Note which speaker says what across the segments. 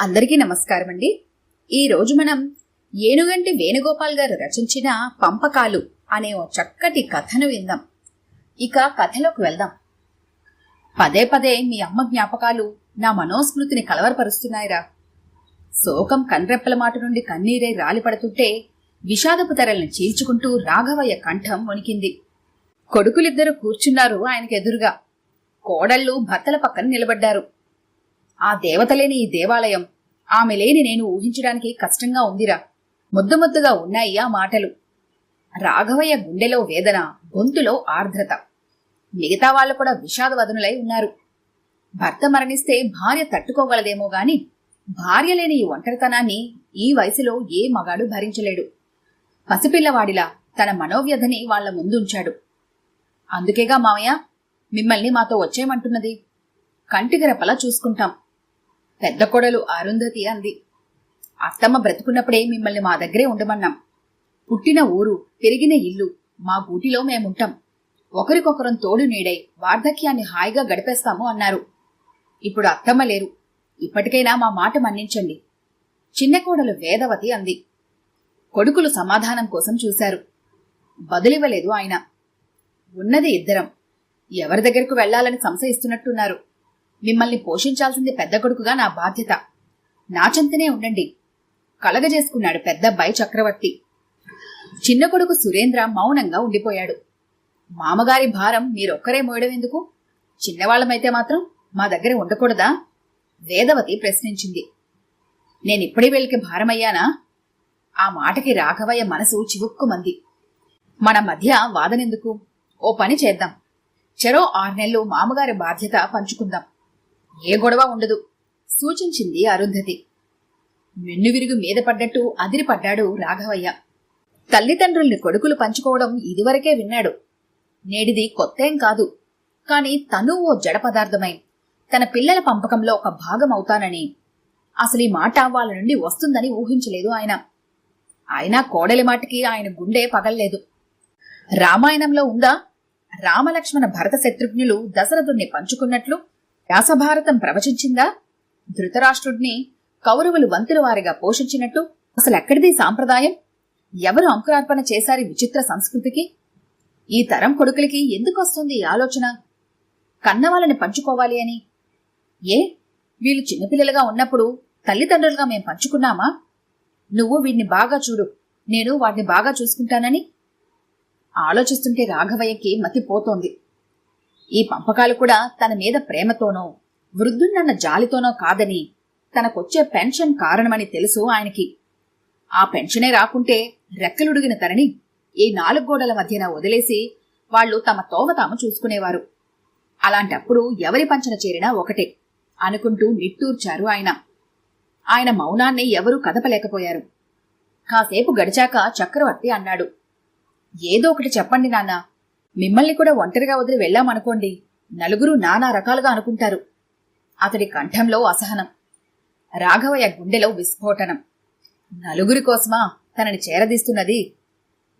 Speaker 1: అందరికీ నమస్కారం అండి. ఈరోజు మనం ఏనుగంటి వేణుగోపాల్ గారు రచించిన పంపకాలు అనే ఓ చక్కటి కథను విందాం. ఇక కథలోకి వెళ్దాం. పదే పదే మీ అమ్మ జ్ఞాపకాలు నా మనోస్మృతిని కలవరపరుస్తున్నాయిరా. శోకం కన్రెప్పల మాట నుండి కన్నీరై రాలిపడుతుంటే విషాదపు తెరల్ని చీల్చుకుంటూ రాఘవయ్య కంఠం వణికింది. కొడుకులిద్దరూ కూర్చున్నారు ఆయనకెదురుగా. కోడళ్ళు భర్తల పక్కన నిలబడ్డారు. ఆ దేవతలేని ఈ దేవాలయం, ఆమె లేని నేను ఊహించడానికి కష్టంగా ఉందిరా. ముద్దు ముద్దుగా ఉన్నాయి ఆ మాటలు. రాఘవయ్య గుండెలో వేదన, గొంతులో ఆర్ద్రత. మిగతా వాళ్ళు కూడా విషాదవదనులై ఉన్నారు. భర్త మరణిస్తే భార్య తట్టుకోగలదేమో గాని భార్య లేని ఈ ఒంటరితనాన్ని ఈ వయసులో ఏ మగాడు భరించలేడు. పసిపిల్లవాడిలా తన మనోవ్యధని వాళ్ల ముందుంచాడు. అందుకేగా మావయ్య మిమ్మల్ని మాతో వచ్చేయమంటున్నది. కంటిగరపలా చూసుకుంటాం. పెద్ద కొడలు అరుంధతి అంది. అత్తమ్మ బ్రతుకున్నప్పుడే మిమ్మల్ని మా దగ్గరే ఉండమన్నాం. పుట్టిన ఊరు, పెరిగిన ఇల్లు, మా గూటిలో మేముంటాం. ఒకరికొకరం తోడు నీడై వార్ధక్యాన్ని హాయిగా గడిపేస్తాము అన్నారు. ఇప్పుడు అత్తమ్మ లేరు. ఇప్పటికైనా మా మాట మన్నించండి. చిన్న కోడలు వేదవతి అంది. కొడుకులు సమాధానం కోసం చూశారు. బదులివ్వలేదు ఆయన. ఉన్నది ఇద్దరం. ఎవరి దగ్గరకు వెళ్లాలని సంశయిస్తున్నట్టున్నారు. మిమ్మల్ని పోషించాల్సింది పెద్ద కొడుకుగా నా బాధ్యత. నా చెంతనే ఉండండి కలగజేసుకున్నాడు పెద్దబ్బాయి చక్రవర్తి. చిన్న కొడుకు సురేంద్ర మౌనంగా ఉండిపోయాడు. మామగారి భారం మీరొక్కరే మోయడం ఎందుకు? చిన్నవాళ్లమైతే మాత్రం మా దగ్గర ఉండకూడదా? వేదవతి ప్రశ్నించింది. నేనిప్పుడే వీళ్ళకి భారమయ్యానా? ఆ మాటకి రాఘవయ్య మనసు చివుక్కుమంది. మన మధ్య వాదనెందుకు? ఓ పని చేద్దాం. చెరో 6 నెలలు మామగారి బాధ్యత పంచుకుందాం. ఏ గొడవ ఉండదు సూచించింది అరుంధతి. మెన్నువిరుగు మీద పడ్డట్టు అదిరిపడ్డాడు రాఘవయ్య. తల్లిదండ్రుల్ని కొడుకులు పంచుకోవడం ఇదివరకే విన్నాడు. నేడిది కొత్తేం కాదు. కాని తను ఓ జడ పదార్థమై తన పిల్లల పంపకంలో ఒక భాగం అవుతానని, అసలు ఈ మాట వాళ్ళ నుండి వస్తుందని ఊహించలేదు ఆయన. అయినా కోడలి మాటకి ఆయన గుండె పగల్లేదు. రామాయణంలో ఉందా రామలక్ష్మణ భరత శత్రుఘ్నులు దశరథుణ్ణి పంచుకున్నట్లు? వ్యాసభారతం ప్రవచించిందా ధృతరాష్ట్రుడిని కౌరవులు వంతుల వారిగా పోషించినట్టు? అసలెక్కడిది సాంప్రదాయం? ఎవరు అంకురార్పణ చేశారి విచిత్ర సంస్కృతికి? ఈ తరం కొడుకులకి ఎందుకొస్తుంది ఈ ఆలోచన? కన్నవాళ్ళని పంచుకోవాలి అని. ఏ వీళ్ళు చిన్నపిల్లలుగా ఉన్నప్పుడు తల్లిదండ్రులుగా మేం పంచుకున్నామా? నువ్వు వీడిని బాగా చూడు, నేను వాడిని బాగా చూసుకుంటానని. ఆలోచిస్తుంటే రాఘవయ్యకి మతిపోతోంది. ఈ పంపకాలు కూడా తన మీద ప్రేమతోనో వృద్ధున్నన్న జాలితోనో కాదని, తనకొచ్చే పెన్షన్ కారణమని తెలుసు ఆయనకి. ఆ పెన్షనే రాకుంటే రెక్కలుడిగిన తనని ఈ 4 గోడల మధ్యన వదిలేసి వాళ్లు తమ తోవ తాము చూసుకునేవారు. అలాంటప్పుడు ఎవరి పంచన చేరినా ఒకటే అనుకుంటూ నిట్టూర్చారు ఆయన. ఆయన మౌనాన్ని ఎవరూ కదపలేకపోయారు. కాసేపు గడిచాక చక్రవర్తి అన్నాడు. ఏదో ఒకటి చెప్పండి నాన్న. మిమ్మల్ని కూడా ఒంటరిగా వదిలి వెళ్ళామనుకోండి, నలుగురు నానా రకాలుగా అనుకుంటారు. అతడి కంఠంలో అసహనం, రాఘవయ్య గుండెలో విస్ఫోటనం. నలుగురి కోసమా తనని చేరదీస్తున్నది?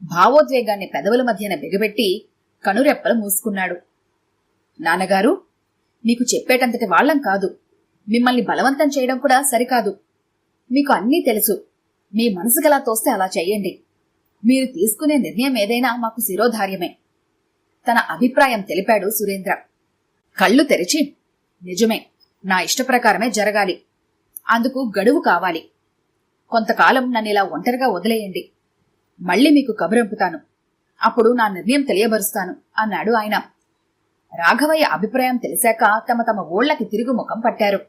Speaker 1: భావోద్వేగాన్ని పెదవుల మధ్యన బిగబెట్టి కనురెప్పలు మూసుకున్నాడు. నాన్నగారు, మీకు చెప్పేటంతటి వాళ్లం కాదు. మిమ్మల్ని బలవంతం చేయడం కూడా సరికాదు. మీకు అన్నీ తెలుసు. మీ మనసుగలా తోస్తే అలా చెయ్యండి. మీరు తీసుకునే నిర్ణయం ఏదైనా మాకు శిరోధార్యమే. తన అభిప్రాయం తెలిపాడు సురేంద్ర. కళ్ళు తెరిచి, నిజమే, నా ఇష్టప్రకారమే జరగాలి. అందుకు గడువు కావాలి. కొంతకాలం నన్నిలా ఒంటరిగా వదిలేయండి. మళ్లీ మీకు కబురంపుతాను. అప్పుడు నా నిర్ణయం తెలియబరుస్తాను అన్నాడు ఆయన. రాఘవయ్య అభిప్రాయం తెలిసాక తమ తమ ఊళ్లకి తిరుగుముఖం పట్టారు.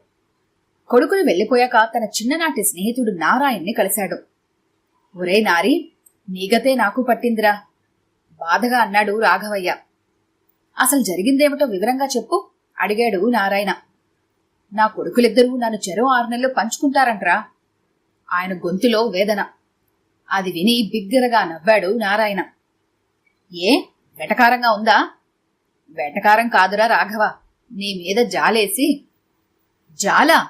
Speaker 1: కొడుకులు వెళ్లిపోయాక తన చిన్ననాటి స్నేహితుడు నారాయణ్ని కలిశాడు. ఒరే నారి, నీగతే నాకు పట్టిందిరా బాధగా అన్నాడు రాఘవయ్య. అసలు జరిగిందేమిటో వివరంగా చెప్పు అడిగాడు నారాయణ. నా కొడుకులిద్దరూ నన్ను చెరో 6 నెలలు పంచుకుంటారంట్రా. ఆయన గొంతులో వేదన. అది విని బిగ్గరగా నవ్వాడు నారాయణ. ఏ వెటకారంగా ఉందా? వెటకారం కాదురా రాఘవ, నీ మీద జాలేసి. జాలా?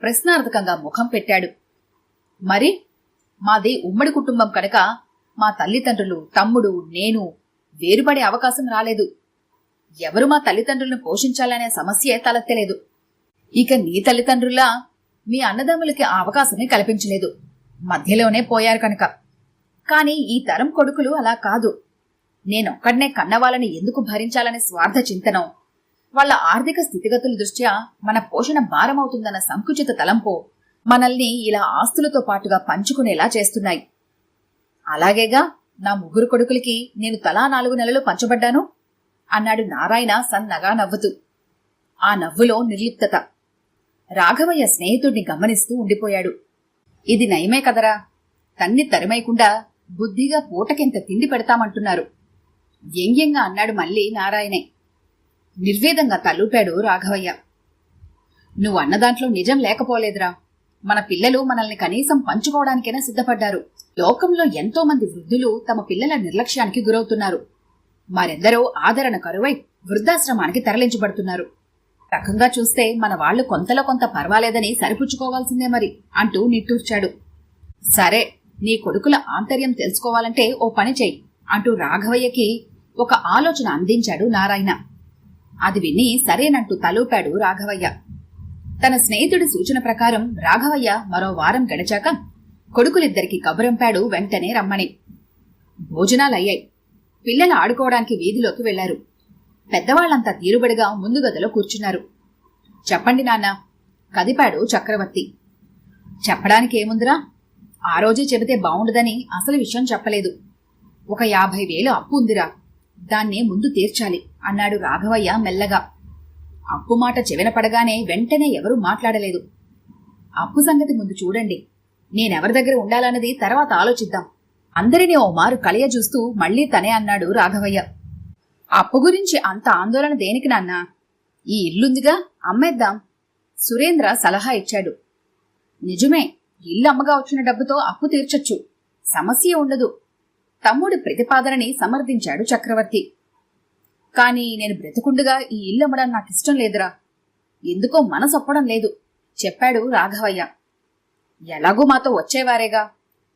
Speaker 1: ప్రశ్నార్థకంగా ముఖం పెట్టాడు. మరి మాది ఉమ్మడి కుటుంబం కనుక మా తల్లిదండ్రులు, తమ్ముడు, నేను వేరుపడే అవకాశం రాలేదు. ఎవరు మా తల్లిదండ్రులను పోషించాలనే సమస్యే తలెత్తలేదు. ఇక నీ తల్లిదండ్రులా మీ అన్నదమ్ములకి ఆ అవకాశమే కల్పించలేదు, మధ్యలోనే పోయారు కనుక. కాని ఈ తరం కొడుకులు అలా కాదు. నేనొక్కడనే కన్నవాళ్ళని ఎందుకు భరించాలనే స్వార్థ చింతనం, వాళ్ల ఆర్థిక స్థితిగతుల దృష్ట్యా మన పోషణ భారమవుతుందన్న సంకుచిత తలంపో మనల్ని ఇలా ఆస్తులతో పాటుగా పంచుకునేలా చేస్తున్నాయి. అలాగేగా నా 3 కొడుకులకి నేను తలా 4 నెలలు పంచబడ్డాను అన్నాడు నారాయణ సన్నగా నవ్వుతూ. ఆ నవ్వులో నిర్లిప్తత. రాఘవయ్య స్నేహితుడిని గమనిస్తూ ఉండిపోయాడు. ఇది నయమే కదరా, తన్ని తరిమైకుండా బుద్ధిగా పూటకెంత తిండి పెడతామంటున్నారు వ్యంగ్యంగా అన్నాడు మళ్ళీ నారాయణే. నిర్వేదంగా తల్లూపాడు రాఘవయ్య. నువ్వన్న దాంట్లో నిజం లేకపోలేదురా. మన పిల్లలు మనల్ని కనీసం పంచుకోవడానికైనా సిద్ధపడ్డారు. లోకంలో ఎంతో మంది వృద్ధులు తమ పిల్లల నిర్లక్ష్యానికి గురవుతున్నారు. మరెందరో ఆదరణ కరువై వృద్ధాశ్రమానికి తరలించబడుతున్నారు. రకంగా చూస్తే మన వాళ్లు కొంతలో కొంత పర్వాలేదని సరిపుచ్చుకోవాల్సిందే మరి అంటూ నిట్టూర్చాడు. సరే, నీ కొడుకుల ఆంతర్యం తెలుసుకోవాలంటే ఓ పని చెయ్యి అంటూ రాఘవయ్యకి ఒక ఆలోచన అందించాడు నారాయణ. అది విని సరేనంటూ తలూపాడు రాఘవయ్య. తన స్నేహితుడి సూచన ప్రకారం రాఘవయ్య మరో వారం గడిచాక కొడుకులిద్దరికి కబురంపాడు వెంటనే రమ్మని. భోజనాలయ్యాయి. పిల్లలు ఆడుకోవడానికి వీధిలోకి వెళ్లారు. పెద్దవాళ్లంతా తీరుబడిగా ముందు గదిలో కూర్చున్నారు. చెప్పండి నాన్న, కదిపాడు చక్రవర్తి. చెప్పడానికేముందిరా, ఆ రోజే చెబితే బావుండదని అసలు విషయం చెప్పలేదు. ఒక 50,000 అప్పు ఉందిరా, దాన్నే ముందు తీర్చాలి అన్నాడు రాఘవయ్య మెల్లగా. అప్పు మాట చెవిన పడగానే వెంటనే ఎవరూ మాట్లాడలేదు. అప్పు సంగతి ముందు చూడండి, నేనెవరి దగ్గర ఉండాలన్నది తర్వాత ఆలోచిద్దాం. అందరినీ ఓ మారు కలియజూస్తూ మళ్లీ తనే అన్నాడు రాఘవయ్య. అప్పు గురించి అంత ఆందోళన దేనికి నాన్నా? ఈ ఇల్లుందిగా, అమ్మేద్దాం సురేంద్ర సలహా ఇచ్చాడు. నిజమే, ఇల్లు అమ్మగా వచ్చిన డబ్బుతో అప్పు తీర్చొచ్చు, సమస్య ఉండదు తమ్ముడి ప్రతిపాదనని సమర్థించాడు చక్రవర్తి. కాని నేను బ్రతుకుండగా ఈ ఇల్లు అమ్మడం నాకిష్టం లేదురా, ఎందుకో మనసొప్పడం లేదు చెప్పాడు రాఘవయ్య. ఎలాగూ మాతో వచ్చేవారేగా,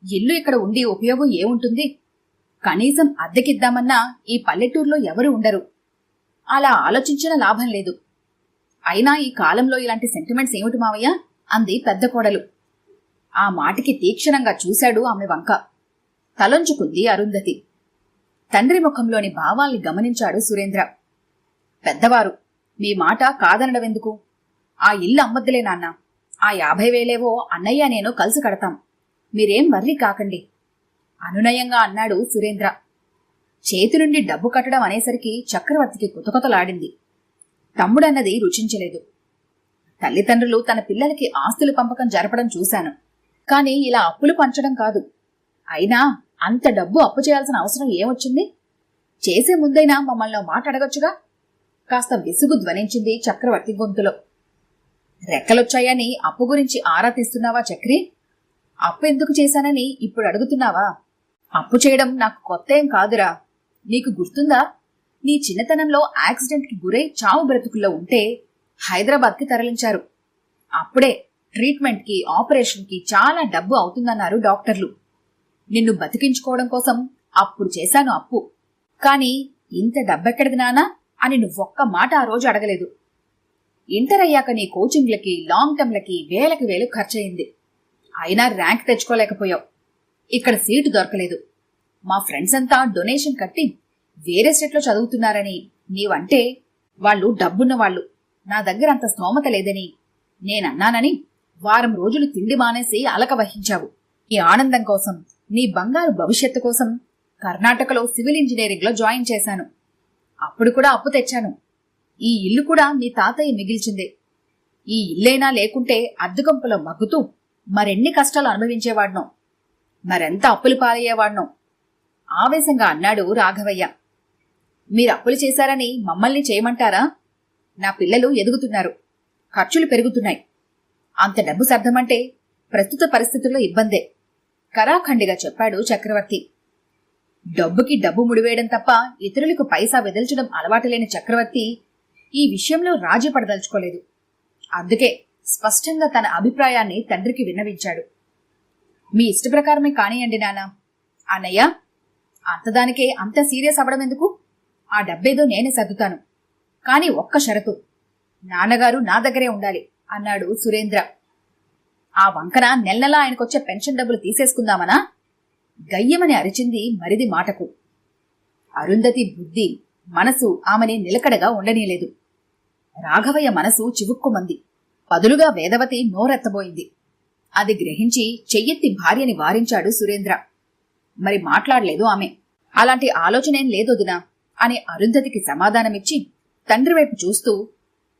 Speaker 1: ఇల్లు ఇక్కడ ఉండి ఉపయోగం ఏముంటుంది? కనీసం అద్దెకిద్దామన్నా ఈ పల్లెటూరులో ఎవరు ఉండరు. అలా ఆలోచించిన లాభం లేదు. అయినా ఈ కాలంలో ఇలాంటి సెంటిమెంట్స్ ఏమిటి మావయ్య అంది పెద్ద కోడలు. ఆ మాటికి తీక్షణంగా చూశాడు ఆమె వంక. తలొంచుకుంది అరుంధతి. తండ్రి ముఖంలోని భావాల్ని గమనించాడు సురేంద్ర. పెద్దవారు, మీ మాట కాదనడవెందుకు? ఆ ఇల్లు అమ్మద్దులే నాన్న, ఆ 50,000 అన్నయ్య నేను కలిసి కడతాం, మీరేం వర్రీ కాకండి అనునయంగా అన్నాడు సురేంద్ర. చేతి నుండి డబ్బు కట్టడం అనేసరికి చక్రవర్తికి కుతకుతలాడింది. తమ్ముడన్నది రుచించలేదు. తల్లిదండ్రులు తన పిల్లలకి ఆస్తుల పంపకం జరపడం చూశాను, కాని ఇలా అప్పులు పంచడం కాదు. అయినా అంత డబ్బు అప్పు చేయాల్సిన అవసరం ఏమొచ్చింది? చేసే ముందైనా మమ్మల్ని మాట అడగొచ్చుగా కాస్త విసుగు ధ్వనించింది చక్రవర్తి గొంతులో. రెక్కలొచ్చాయని అప్పు గురించి ఆరా తీస్తున్నావా చక్రి? అప్పు ఎందుకు చేశానని ఇప్పుడు అడుగుతున్నావా? అప్పు చేయడం నాకు కొత్త ఏం కాదురా. నీకు గుర్తుందా, నీ చిన్నతనంలో యాక్సిడెంట్కి గురై చావు బ్రతుకుల్లో ఉంటే హైదరాబాద్కి తరలించారు. అప్పుడే ట్రీట్మెంట్కి ఆపరేషన్కి చాలా డబ్బు అవుతుందన్నారు డాక్టర్లు. నిన్ను బతికించుకోవడం కోసం అప్పుడు చేశాను అప్పు. కాని ఇంత డబ్బెక్కడిది నానా అని నువ్వొక్క మాట ఆ రోజు అడగలేదు. ఇంటర్ అయ్యాక నీ కోచింగ్లకి లాంగ్ టర్మ్లకి వేలకి వేలు ఖర్చయింది. అయినా ర్యాంక్ తెచ్చుకోలేకపోయావు. ఇక్కడ సీటు దొరకలేదు. మా ఫ్రెండ్స్ అంతా డొనేషన్ కట్టి వేరే స్టేట్లో చదువుతున్నారని, నీవంటే వాళ్ళు డబ్బున్నవాళ్లు, నా దగ్గర అంత స్తోమత లేదని నేనన్నానని వారం రోజులు తిండి మానేసి అలక వహించావు. ఈ ఆనందం కోసం, నీ బంగారు భవిష్యత్తు కోసం కర్ణాటకలో సివిల్ ఇంజనీరింగ్లో జాయిన్ చేశాను. అప్పుడు కూడా అప్పు తెచ్చాను. ఈ ఇల్లు కూడా మీ తాతయ్య మిగిల్చిందే. ఈ ఇల్లైనా లేకుంటే అద్దెకంపులో మగ్గుతూ మరెన్ని కష్టాలు అనుభవించేవాడ్నో, మరెంత అప్పులు పాలయ్యేవాడ్నో ఆవేశంగా అన్నాడు రాఘవయ్య. మీరప్పులు చేశారని మమ్మల్ని చేయమంటారా? నా పిల్లలు ఎదుగుతున్నారు, ఖర్చులు పెరుగుతున్నాయి. అంత డబ్బు సర్దమంటే ప్రస్తుత పరిస్థితుల్లో ఇబ్బందే కరాఖండిగా చెప్పాడు చక్రవర్తి. డబ్బుకి డబ్బు ముడివేయడం తప్ప ఇతరులకు పైసా వెదల్చడం అలవాటులేని చక్రవర్తి ఈ విషయంలో రాజీ పడదలుచుకోలేదు. అందుకే స్పష్టంగా తన అభిప్రాయాన్ని తండ్రికి విన్నవించాడు. మీ ఇష్ట ప్రకారమే కానియండి నాన్న. అన్నయ్య, అంతదానికే అంత సీరియస్ అవ్వడం ఎందుకు? ఆ డబ్బేదో నేనే సర్దుతాను. కాని ఒక్క షరతు, నాన్నగారు నా దగ్గరే ఉండాలి అన్నాడు సురేంద్ర. ఆ వంకన నెలనెలా ఆయనకొచ్చే పెన్షన్ డబ్బులు తీసేసుకుందామనా? గయ్యమని అరిచింది మరిది మాటకు. అరుంధతి బుద్ధి, మనసు ఆమెని నిలకడగా ఉండనీలేదు. రాఘవయ్య మనసు చివుక్కుమంది. పదులుగా వేదవతి నోరెత్తబోయింది. అది గ్రహించి చెయ్యెత్తి భార్యని వారించాడు సురేంద్ర. మరి మాట్లాడలేదు ఆమె. అలాంటి ఆలోచనేం లేదొదినా అని అరుంధతికి సమాధానమిచ్చి తండ్రి వైపు చూస్తూ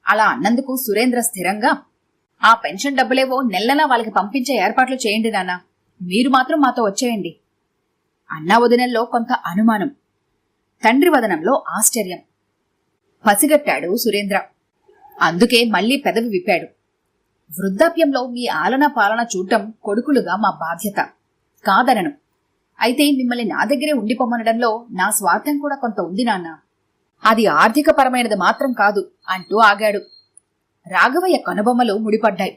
Speaker 1: అలా అన్నందుకు సురేంద్ర స్థిరంగా, ఆ పెన్షన్ డబ్బులేవో నెలలా వాళ్ళకి పంపించే ఏర్పాట్లు చేయండి నాన్నా, మీరు మాత్రం మాతో వచ్చేయండి. అన్నా వదినల్లో కొంత అనుమానం, తండ్రి వదనంలో ఆశ్చర్యం పసిగట్టాడు సురేంద్ర. అందుకే మళ్లీ పెదవి విప్పాడు. వృద్ధాప్యంలో మీ ఆలనా పాలన చూడటం కొడుకులుగా మా బాధ్యత, కాదనను. అయితే మిమ్మల్ని నా దగ్గరే ఉండిపోమనడంలో నా స్వార్థం కూడా కొంత ఉంది నాన్న. అది ఆర్థికపరమైనది మాత్రం కాదు అంటూ ఆగాడు. రాఘవయ్య కనుబొమ్మలు ముడిపడ్డాయి.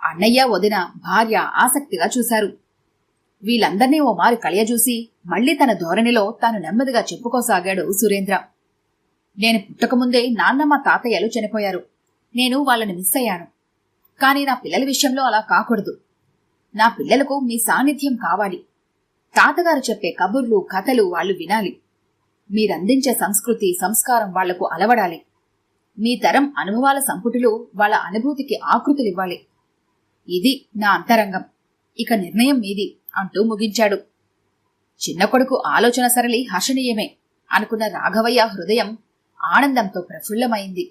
Speaker 1: అన్నయ్య, వదిన, భార్య ఆసక్తిగా చూశారు. వీళ్ళందర్నీ ఓ మారు కలయజూసి మళ్లీ తన ధోరణిలో తాను నెమ్మదిగా చెప్పుకోసాగాడు సురేంద్ర. నేను పుట్టకముందే నాన్న మా తాతయ్యలు చనిపోయారు. నేను వాళ్ళని మిస్ అయ్యాను. కాని నా పిల్లల విషయంలో అలా కాకూడదు. నా పిల్లలకు మీ సాన్నిధ్యం కావాలి. తాతగారు చెప్పే కబుర్లు, కథలు వాళ్ళు వినాలి. మీరందించే సంస్కృతి, సంస్కారం వాళ్లకు అలవడాలి. మీ తరం అనుభవాల సంపుటిలో వాళ్ళ అనుభూతికి ఆకృతులివ్వాలి. ఇది నా అంతరంగం. ఇక నిర్ణయం మీది అంటూ ముగించాడు. చిన్న కొడుకు ఆలోచన సరళి హర్షణీయమే అనుకున్న రాఘవయ్య హృదయం ఆనందంతో ప్రఫుల్లమైంది.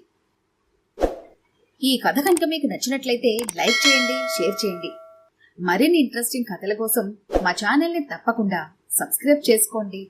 Speaker 1: ఈ కథ కనుక మీకు నచ్చినట్లయితే లైక్ చేయండి, షేర్ చేయండి. మరిన్ని ఇంట్రెస్టింగ్ కథల కోసం మా ఛానల్ని తప్పకుండా సబ్స్క్రైబ్ చేసుకోండి.